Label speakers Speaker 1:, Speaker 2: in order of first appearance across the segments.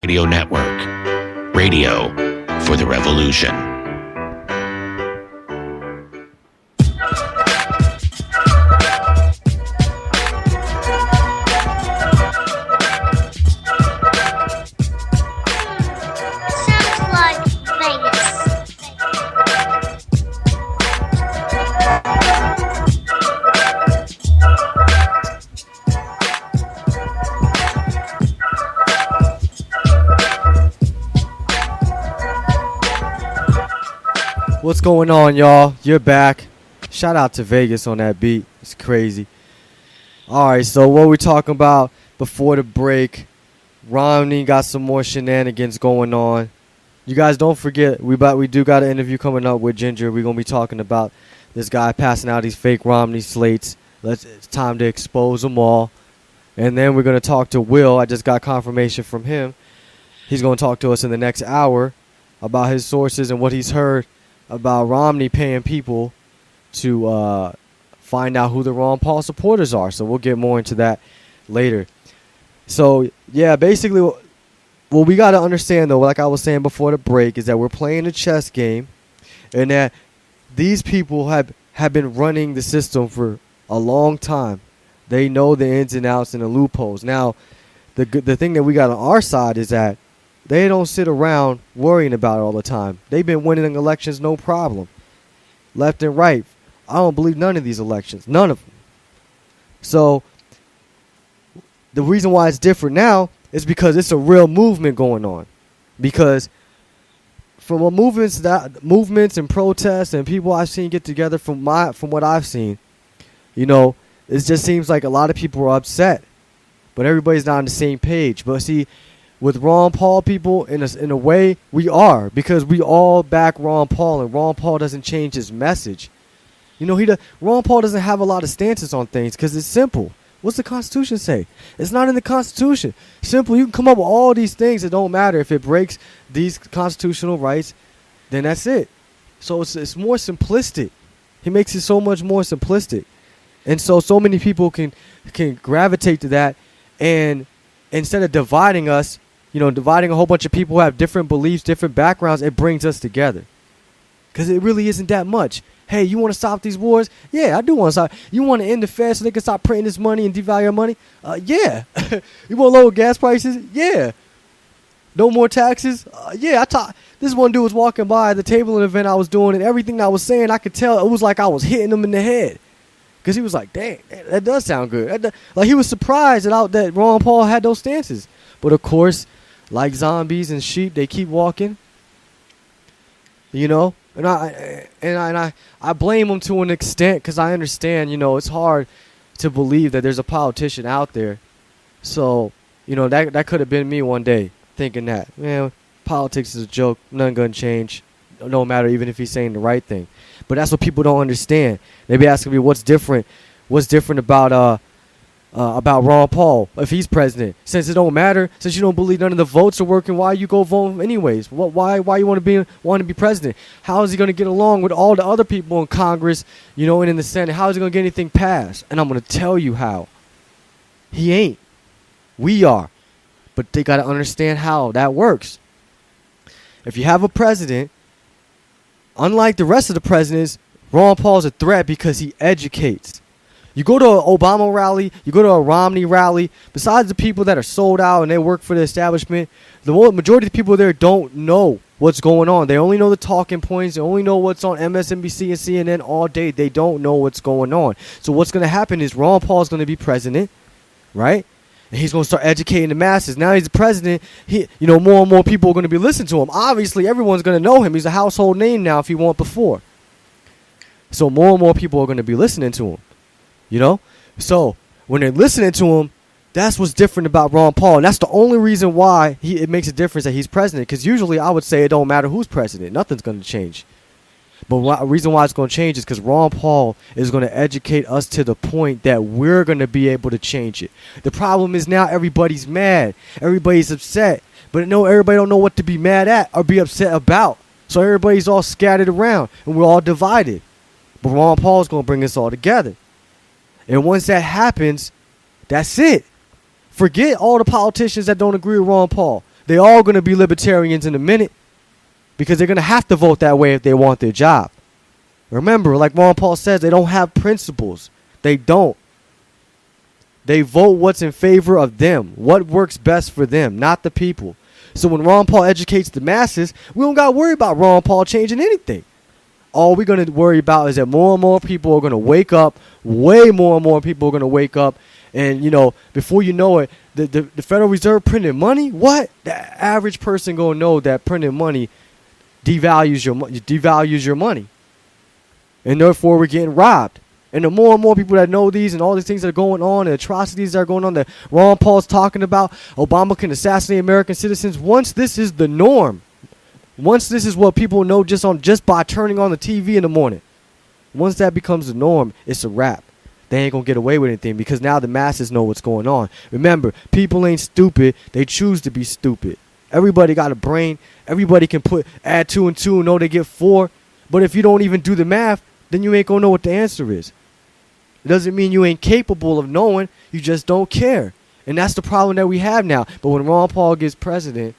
Speaker 1: Radio Network. Radio for the revolution.
Speaker 2: What's going on, y'all? You're back. Shout out to Vegas on that beat. It's crazy. Alright, so what we talking about before the break? Romney got some more shenanigans going on. You guys don't forget, we do got an interview coming up with Ginger. We're going to be talking about this guy passing out these fake Romney slates. It's time to expose them all. And then we're going to talk to Will. I just got confirmation from him. He's going to talk to us in the next hour about his sources and what he's heard about Romney paying people to find out who the Ron Paul supporters are. So we'll get more into that later. So, yeah, basically what we got to understand, though, like I was saying before the break, is that we're playing a chess game and that these people have been running the system for a long time. They know the ins and outs and the loopholes. Now, the thing that we got on our side is that they don't sit around worrying about it all the time. They've been winning elections no problem. Left and right. I don't believe none of these elections. None of them. So the reason why it's different now is because it's a real movement going on. Because from movements and protests and people I've seen get together from what I've seen, you know, it just seems like a lot of people are upset. But everybody's not on the same page. But see, with Ron Paul people, in a way, we are. Because we all back Ron Paul, and Ron Paul doesn't change his message. You know, Ron Paul doesn't have a lot of stances on things because it's simple. What's the Constitution say? It's not in the Constitution. Simple, you can come up with all these things. It don't matter. If it breaks these constitutional rights, then that's it. So it's more simplistic. He makes it so much more simplistic. And so many people can gravitate to that, and instead of dividing us, you know, dividing a whole bunch of people who have different beliefs, different backgrounds, it brings us together. Because it really isn't that much. Hey, you want to stop these wars? Yeah, I do want to stop. You want to end the Fed so they can stop printing this money and devalue our money? Yeah. You want lower gas prices? Yeah. No more taxes? Yeah. This one dude was walking by the tabling event I was doing, and everything I was saying, I could tell it was like I was hitting him in the head. Because he was like, dang, that does sound good. Like, he was surprised that Ron Paul had those stances. But, of course, like zombies and sheep, they keep walking. You know? And I blame them to an extent because I understand, you know, it's hard to believe that there's a politician out there. So, you know, that could have been me one day thinking that, man, politics is a joke. Nothing going to change. No matter even if he's saying the right thing. But that's what people don't understand. They be asking me what's different about Ron Paul if he's president. Since it don't matter, since you don't believe none of the votes are working, why you go vote anyways? Why you want to be president? How is he going to get along with all the other people in Congress, you know, and in the Senate? How is he going to get anything passed? And I'm going to tell you how. He ain't. We are. But they got to understand how that works. If you have a president, unlike the rest of the presidents, Ron Paul's a threat because he educates. You go to an Obama rally, you go to a Romney rally, besides the people that are sold out and they work for the establishment, the majority of the people there don't know what's going on. They only know the talking points. They only know what's on MSNBC and CNN all day. They don't know what's going on. So what's going to happen is Ron Paul's going to be president, right? And he's going to start educating the masses. Now he's the president. More and more people are going to be listening to him. Obviously, everyone's going to know him. He's a household name now if he weren't before. So more and more people are going to be listening to him. You know? So when they're listening to him, that's what's different about Ron Paul. And that's the only reason why it makes a difference that he's president. Because usually I would say it don't matter who's president. Nothing's going to change. But the reason why it's going to change is because Ron Paul is going to educate us to the point that we're going to be able to change it. The problem is now everybody's mad. Everybody's upset. But no, everybody don't know what to be mad at or be upset about. So everybody's all scattered around and we're all divided. But Ron Paul's going to bring us all together. And once that happens, that's it. Forget all the politicians that don't agree with Ron Paul. They're all going to be libertarians in a minute because they're going to have to vote that way if they want their job. Remember, like Ron Paul says, they don't have principles. They don't. They vote what's in favor of them, what works best for them, not the people. So when Ron Paul educates the masses, we don't got to worry about Ron Paul changing anything. All we're going to worry about is that more and more people are going to wake up. Way more and more people are going to wake up. And, you know, before you know it, the Federal Reserve printing money? What? The average person going to know that printing money devalues your money. And therefore, we're getting robbed. And the more and more people that know these and all these things that are going on, the atrocities that are going on that Ron Paul's talking about, Obama can assassinate American citizens. Once this is the norm, once this is what people know just by turning on the TV in the morning, once that becomes the norm, it's a wrap. They ain't going to get away with anything because now the masses know what's going on. Remember, people ain't stupid. They choose to be stupid. Everybody got a brain. Everybody can add 2 and 2 and know they get 4. But if you don't even do the math, then you ain't going to know what the answer is. It doesn't mean you ain't capable of knowing. You just don't care. And that's the problem that we have now. But when Ron Paul gets president,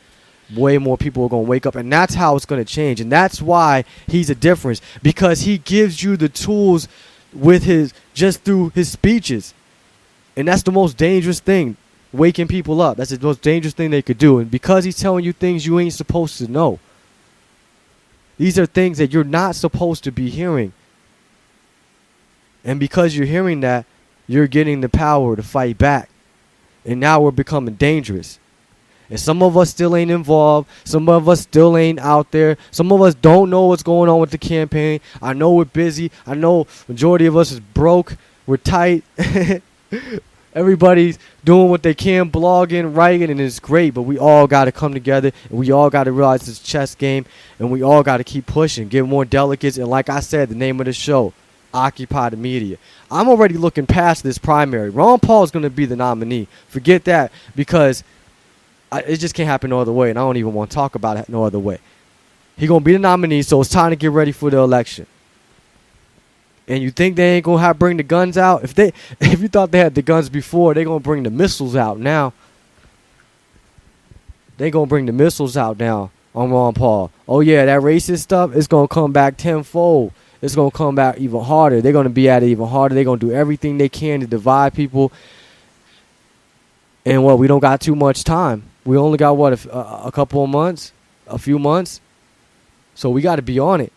Speaker 2: way more people are going to wake up. And that's how it's going to change. And that's why he's a difference. Because he gives you the tools just through his speeches. And that's the most dangerous thing. Waking people up. That's the most dangerous thing they could do. And because he's telling you things you ain't supposed to know. These are things that you're not supposed to be hearing. And because you're hearing that, you're getting the power to fight back. And now we're becoming dangerous. And some of us still ain't involved. Some of us still ain't out there. Some of us don't know what's going on with the campaign. I know we're busy. I know majority of us is broke. We're tight. Everybody's doing what they can, blogging, writing, and it's great. But we all got to come together, and we all got to realize this chess game, and we all got to keep pushing, get more delegates. And like I said, the name of the show, Occupy the Media. I'm already looking past this primary. Ron Paul is going to be the nominee. Forget that because it just can't happen no other way, and I don't even want to talk about it no other way. He's going to be the nominee, so it's time to get ready for the election. And you think they ain't going to bring the guns out? If you thought they had the guns before, they're going to bring the missiles out now. They're going to bring the missiles out now on Ron Paul. Oh, yeah, that racist stuff, it's going to come back tenfold. It's going to come back even harder. They're going to be at it even harder. They're going to do everything they can to divide people. And we don't got too much time. We only got, a couple of months? A few months? So we got to be on it.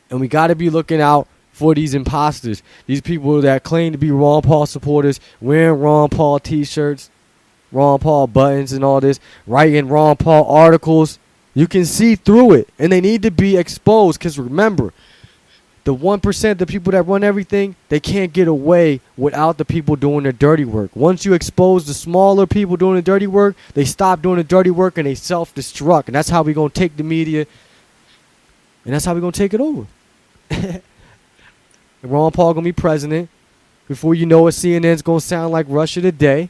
Speaker 2: And we got to be looking out for these imposters. These people that claim to be Ron Paul supporters, wearing Ron Paul t-shirts, Ron Paul buttons and all this, writing Ron Paul articles. You can see through it. And they need to be exposed. Because remember, the 1%, the people that run everything, they can't get away without the people doing their dirty work. Once you expose the smaller people doing the dirty work, they stop doing the dirty work and they self-destruct. And that's how we're going to take the media. And that's how we're going to take it over. Ron Paul going to be president. Before you know it, CNN's going to sound like Russia Today.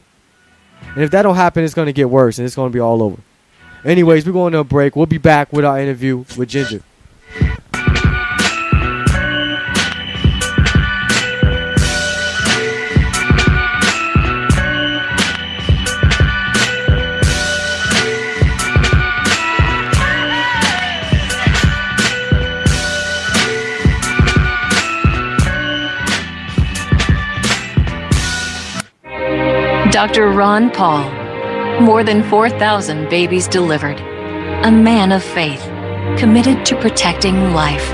Speaker 2: And if that don't happen, it's going to get worse. And it's going to be all over. Anyways, we're going to a break. We'll be back with our interview with Ginger.
Speaker 3: Dr. Ron Paul, more than 4,000 babies delivered, a man of faith, committed to protecting life.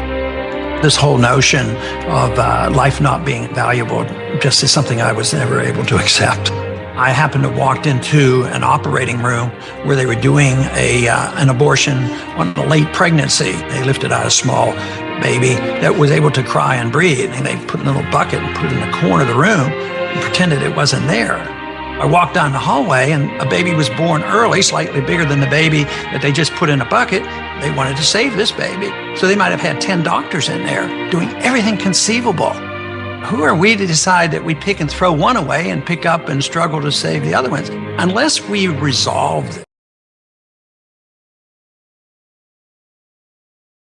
Speaker 4: This whole notion of life not being valuable just is something I was never able to accept. I happened to walk into an operating room where they were doing an abortion on a late pregnancy. They lifted out a small baby that was able to cry and breathe, and they put in a little bucket and put it in the corner of the room and pretended it wasn't there. I walked down the hallway and a baby was born early, slightly bigger than the baby that they just put in a bucket. They wanted to save this baby. So they might have had 10 doctors in there doing everything conceivable. Who are we to decide that we pick and throw one away and pick up and struggle to save the other ones? Unless we resolve